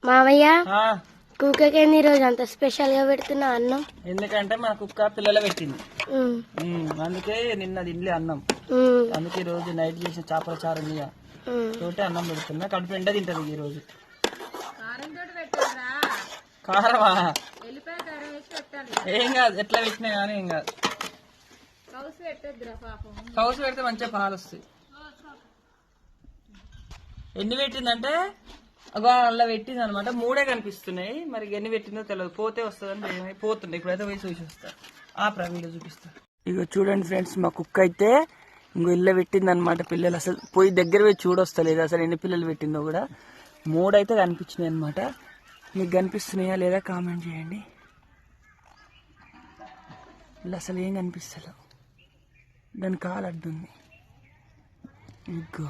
మామయ్య కుక్కకేంది ఈరోజు అంత స్పెషల్ గా పెడుతున్నా అన్నం? ఎందుకంటే మన కుక్క పిల్లలు పెట్టింది, అందుకే నిన్న తినలే అన్నం. అందుకే ఈ రోజు నైట్ చేసిన చేపల చారు తోటి అన్నం పెడుతున్నా. కడుపు నిండా తింటది ఈ రోజు. కారమా? ఏం కాదు, ఎట్లా పెట్టినా కానీ ఏం కాదు. కౌసు పెడితే మంచిగా పాలు వస్తాయి. ఎన్ని పెట్టిందంటే అలా పెట్టింది అనమాట. 3 కనిపిస్తున్నాయి, మరి ఎన్ని పెట్టిందో తెలియదు. పోతే వస్తుందని పోతుండే. ఇప్పుడైతే పోయి చూసి వస్తా. ఆ ప్రవీణ్లో చూపిస్తా. ఇక చూడండి ఫ్రెండ్స్, మా కుక్క అయితే ఇంకో ఇల్లు పెట్టింది అనమాట. పిల్లలు అసలు పోయి దగ్గర పోయి చూడొస్తలేదు అసలు ఎన్ని పిల్లలు పెట్టిందో కూడా. 3 అయితే కనిపించినాయి అనమాట. మీకు కనిపిస్తున్నాయా లేదా కామెంట్ చేయండి. ఇలా అసలు ఏం కనిపిస్తలేవు. దాని కాలు అడ్డుంది. ఇగో